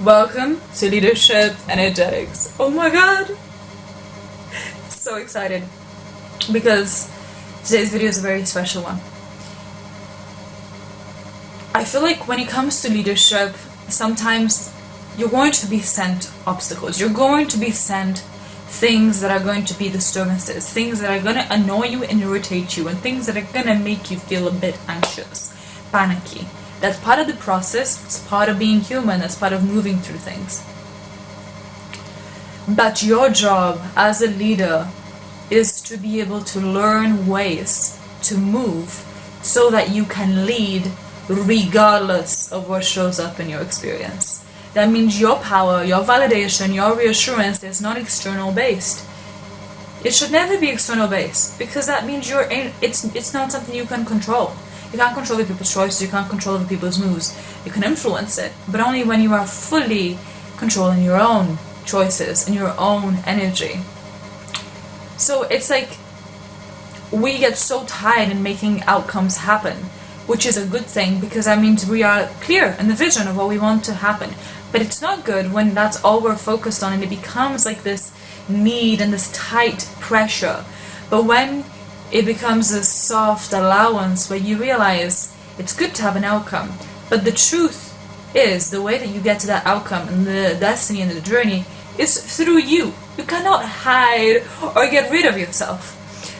Welcome to Leadership Energetics. Oh my god! So excited because today's video is a very special one. I feel like when it comes to leadership, sometimes you're going to be sent obstacles. You're going to be sent things that are going to be disturbances, things that are going to annoy you and irritate you, and things that are going to make you feel a bit anxious, panicky. That's part of the process, it's part of being human, that's part of moving through things. But your job as a leader is to be able to learn ways to move so that you can lead regardless of what shows up in your experience. That means your power, your validation, your reassurance is not external based. It should never be external based, because that means it's not something you can control. You can't control other people's choices, you can't control other people's moves. You can influence it, but only when you are fully controlling your own choices and your own energy. So it's like we get so tied in making outcomes happen, which is a good thing because that means we are clear in the vision of what we want to happen. But it's not good when that's all we're focused on and it becomes like this need and this tight pressure. But when it becomes a soft allowance where you realize it's good to have an outcome, but the truth is the way that you get to that outcome and the destiny and the journey is through you. You cannot hide or get rid of yourself.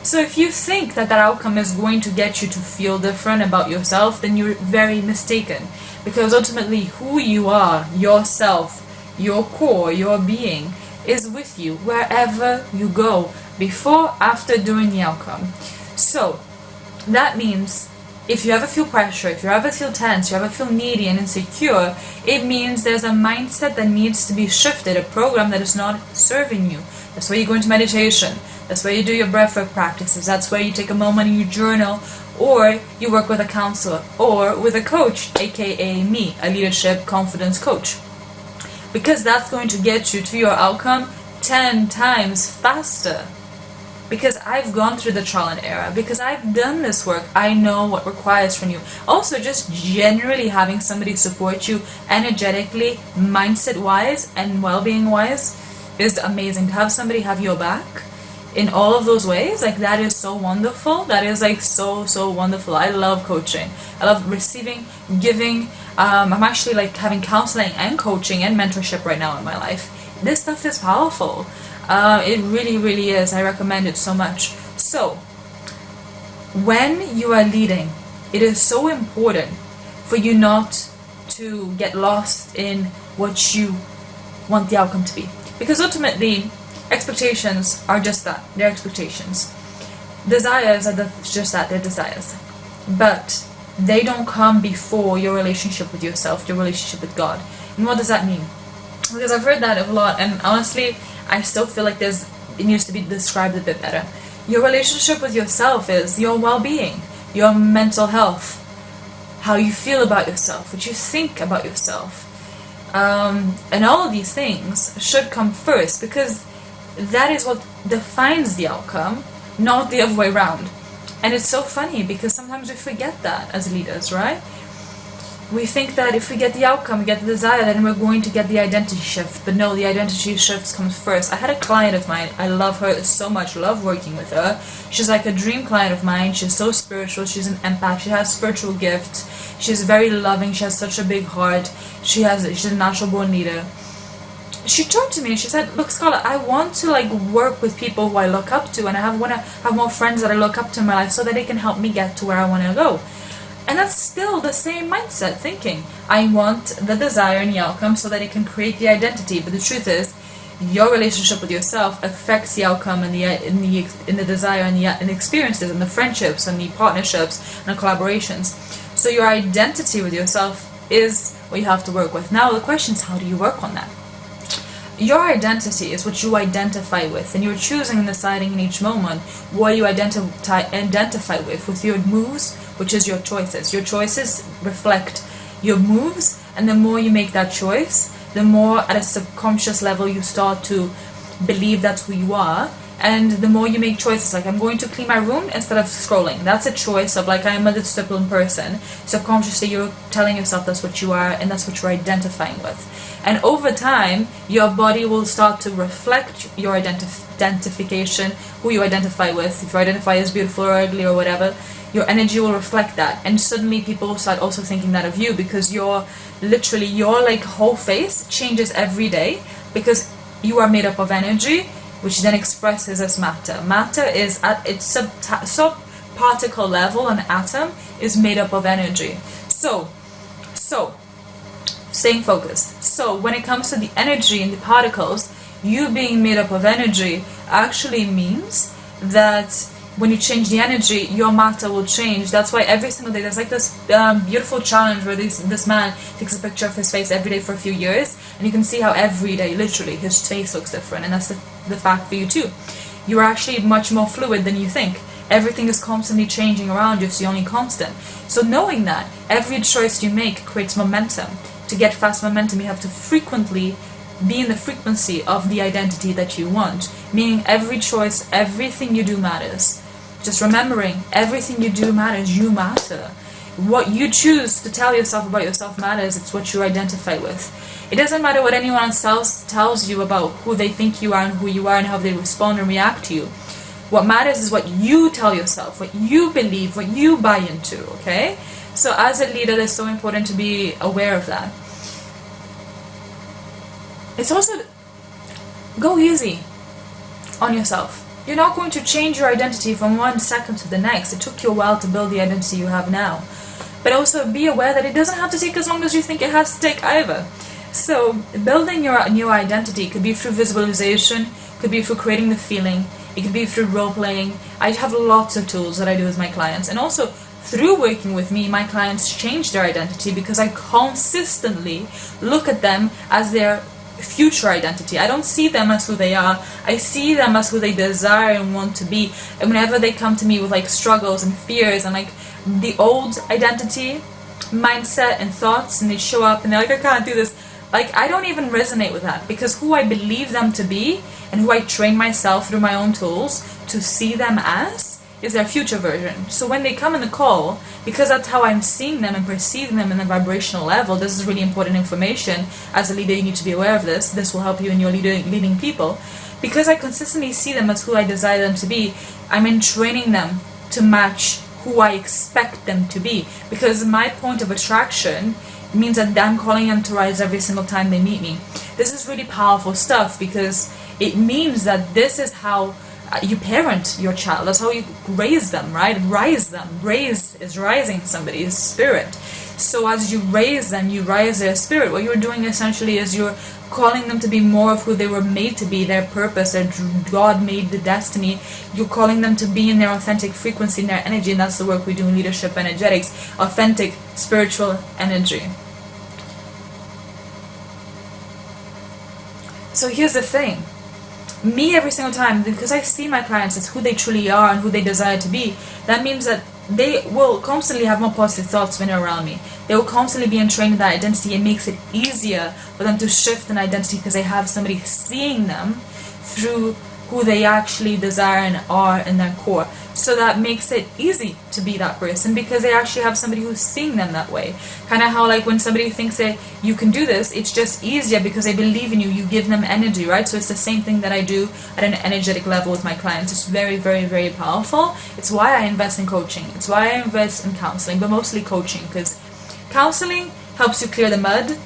So if you think that that outcome is going to get you to feel different about yourself, then you're very mistaken, because ultimately who you are, yourself, your core, your being, is with you wherever you go, before, after, during the outcome. So that means if you ever feel pressure, if you ever feel tense, you ever feel needy and insecure, it means there's a mindset that needs to be shifted, a program that is not serving you. That's why you go into meditation, that's why you do your breathwork practices, that's why you take a moment and you journal, or you work with a counselor or with a coach, aka me, a leadership confidence coach. Because that's going to get you to your outcome 10 times faster. Because I've gone through the trial and error, because I've done this work, I know what requires from you. Also, just generally having somebody support you energetically, mindset wise and well-being wise is amazing. To have somebody have your back in all of those ways, like, that is so wonderful. That is like so wonderful. I love coaching, I love receiving, giving. I'm actually like having counseling and coaching and mentorship right now in my life. This stuff is powerful. It really is. I recommend it so much. So when you are leading, it is so important for you not to get lost in what you want the outcome to be, because ultimately expectations are just that, they're expectations. Desires are just that, they're desires. But they don't come before your relationship with yourself, your relationship with God. And what does that mean? Because I've heard that a lot, and honestly I still feel like it needs to be described a bit better. Your relationship with yourself is your well-being, your mental health, how you feel about yourself, what you think about yourself, and all of these things should come first, because that is what defines the outcome, not the other way around. And it's so funny because sometimes we forget that as leaders, right? We think that if we get the outcome, we get the desire, then we're going to get the identity shift. But no, the identity shift comes first. I had a client of mine, I love her so much, love working with her. She's like a dream client of mine. She's so spiritual, she's an empath, she has spiritual gifts, she's very loving, she has such a big heart, she's a natural born leader. She turned to me and she said, look, Scarlett, I want to like work with people who I look up to, and I want to have more friends that I look up to in my life so that they can help me get to where I want to go. And that's still the same mindset thinking. I want the desire and the outcome so that it can create the identity. But the truth is, your relationship with yourself affects the outcome and the desire and the experiences and the friendships and the partnerships and the collaborations. So your identity with yourself is what you have to work with. Now the question is, how do you work on that? Your identity is what you identify with, and you're choosing and deciding in each moment what you identify with your moves, which is your choices. Your choices reflect your moves, and the more you make that choice, the more at a subconscious level you start to believe that's who you are, And the more you make choices, like I'm going to clean my room instead of scrolling, that's a choice of like I'm a disciplined person. Subconsciously you're telling yourself that's what you are and that's what you're identifying with. And over time, your body will start to reflect your identification, who you identify with. If you identify as beautiful or ugly or whatever, your energy will reflect that. And suddenly people will start also thinking that of you, because your like whole face changes every day, because you are made up of energy, which then expresses as matter. Matter is at its sub-particle level, an atom is made up of energy. So, staying focused. So, when it comes to the energy in the particles, you being made up of energy actually means that when you change the energy, your matter will change. That's why every single day, there's like this beautiful challenge where this man takes a picture of his face every day for a few years, and you can see how every day, literally, his face looks different. And that's the fact for you too. You're actually much more fluid than you think. Everything is constantly changing around you, so you're only constant. So knowing that, every choice you make creates momentum. To get fast momentum, you have to frequently be in the frequency of the identity that you want. Meaning every choice, everything you do matters. Just remembering, everything you do matters, you matter. What you choose to tell yourself about yourself matters, it's what you identify with. It doesn't matter what anyone else tells you about who they think you are and who you are and how they respond and react to you. What matters is what you tell yourself, what you believe, what you buy into, okay? So as a leader, it's so important to be aware of that. It's also, go easy on yourself. You're not going to change your identity from one second to the next. It took you a while to build the identity you have now. But also be aware that it doesn't have to take as long as you think it has to take either. So building your new identity could be through visualization, could be through creating the feeling, it could be through role-playing. I have lots of tools that I do with my clients. And also through working with me, my clients change their identity because I consistently look at them as their future identity. I don't see them as who they are. I see them as who they desire and want to be. And whenever they come to me with like struggles and fears and like the old identity, mindset and thoughts, and they show up and they're like, I can't do this. Like, I don't even resonate with that, because who I believe them to be and who I train myself through my own tools to see them as is their future version. So when they come in the call, because that's how I'm seeing them and perceiving them in a vibrational level, this is really important information. As a leader, you need to be aware of this. This will help you in your leading people. Because I consistently see them as who I desire them to be, I'm in training them to match who I expect them to be. Because my point of attraction means that I'm calling them to rise every single time they meet me. This is really powerful stuff, because it means that this is how you parent your child. That's how you raise them, right? Rise them. Raise is rising somebody's spirit. So as you raise them, you rise their spirit. What you're doing essentially is you're calling them to be more of who they were made to be, their purpose, their God made the destiny. You're calling them to be in their authentic frequency, in their energy, and that's the work we do in leadership energetics. Authentic spiritual energy. So here's the thing. Me, every single time, because I see my clients as who they truly are and who they desire to be, that means that they will constantly have more positive thoughts when they're around me. They will constantly be entrained in that identity. It makes it easier for them to shift an identity because they have somebody seeing them through who they actually desire and are in their core. So that makes it easy to be that person, because they actually have somebody who's seeing them that way. Kind of how like when somebody thinks that you can do this, it's just easier because they believe in you. You give them energy, right? So it's the same thing that I do at an energetic level with my clients. It's very, very, very powerful. It's why I invest in coaching. It's why I invest in counseling, but mostly coaching, because counseling helps you clear the mud.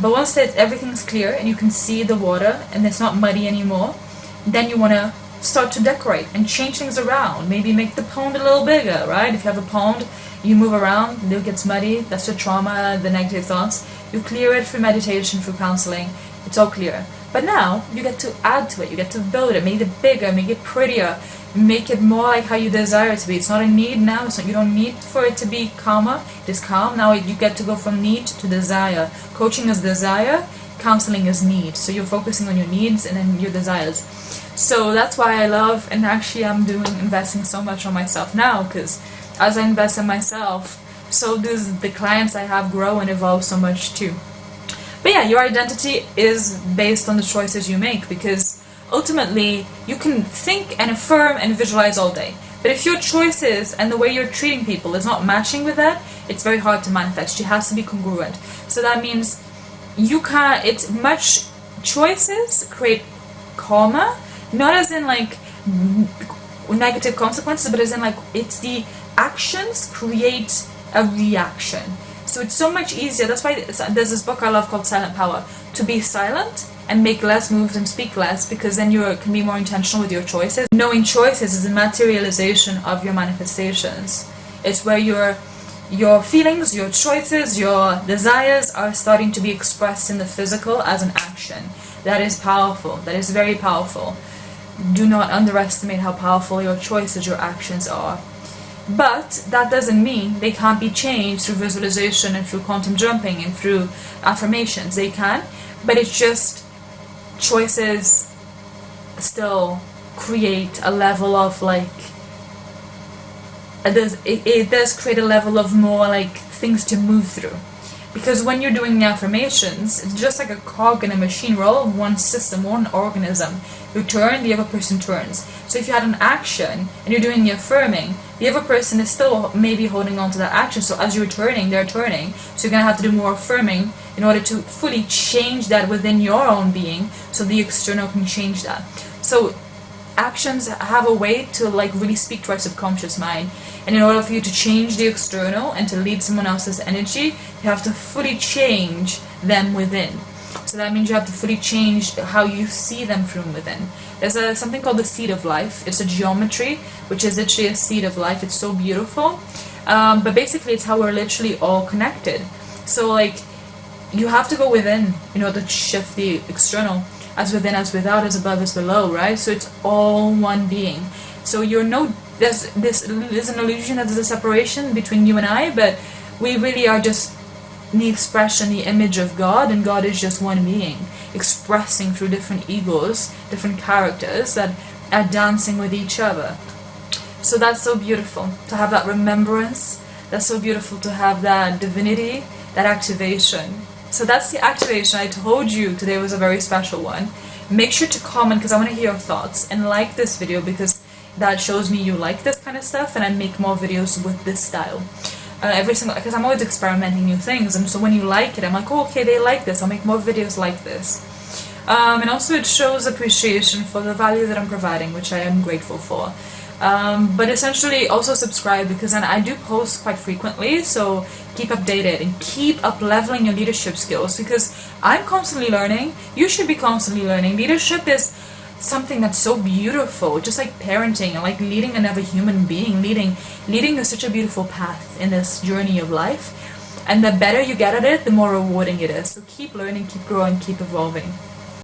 But once that everything's clear and you can see the water and it's not muddy anymore, then you want to start to decorate and change things around. Maybe make the pond a little bigger, right? If you have a pond, you move around, it gets muddy, that's the trauma, the negative thoughts. You clear it through meditation, through counseling, it's all clear. But now, you get to add to it, you get to build it, make it bigger, make it prettier, make it more like how you desire it to be. It's not a need now, you don't need for it to be calmer, it is calm. Now you get to go from need to desire. Coaching is desire, counseling is need. So you're focusing on your needs and then your desires. So that's why I love, and actually I'm investing so much on myself now, because as I invest in myself, so does the clients I have grow and evolve so much too. But yeah, your identity is based on the choices you make, because ultimately you can think and affirm and visualize all day. But if your choices and the way you're treating people is not matching with that, it's very hard to manifest. It has to be congruent. So that means you can't, it's much choices create karma, not as in like negative consequences, but as in like it's the actions create a reaction. So it's so much easier. That's why there's this book I love called Silent Power. To be silent and make less moves and speak less, because then you can be more intentional with your choices. Knowing choices is a materialization of your manifestations. It's where your feelings, your choices, your desires are starting to be expressed in the physical as an action. That is powerful. That is very powerful. Do not underestimate how powerful your choices, your actions are. But that doesn't mean they can't be changed through visualization and through quantum jumping and through affirmations. They can, but it's just choices still create a level of like, it does create a level of more like things to move through. Because when you're doing the affirmations, it's just like a cog in a machine. We're all one system, one organism. You turn, the other person turns. So if you had an action and you're doing the affirming, the other person is still maybe holding on to that action. So as you're turning, they're turning. So you're going to have to do more affirming in order to fully change that within your own being, so the external can change that. So actions have a way to like really speak to our subconscious mind, and in order for you to change the external and to lead someone else's energy, you have to fully change them within. So that means you have to fully change how you see them from within. There's something called the seed of life. It's a geometry, which is literally a seed of life. It's so beautiful, but basically it's how we're literally all connected. So like you have to go within in order to shift the external. As within, as without, as above, as below, right? So it's all one being. So there's an illusion that there's a separation between you and I, but we really are just the expression, the image of God, and God is just one being, expressing through different egos, different characters that are dancing with each other. So that's so beautiful to have that remembrance. That's so beautiful to have that divinity, that activation. So that's the activation. I told you today was a very special one. Make sure to comment, because I want to hear your thoughts, and like this video, because that shows me you like this kind of stuff, and I make more videos with this style. Because I'm always experimenting new things, and so when you like it, I'm like, oh, okay, they like this, I'll make more videos like this. And also it shows appreciation for the value that I'm providing, which I am grateful for. But essentially also subscribe, because then I do post quite frequently, so keep updated and keep up leveling your leadership skills, because I'm constantly learning. You should be constantly learning. Leadership is something that's so beautiful, just like parenting and like leading another human being. Leading is such a beautiful path in this journey of life, and the better you get at it, the more rewarding it is. So keep learning, keep growing, keep evolving.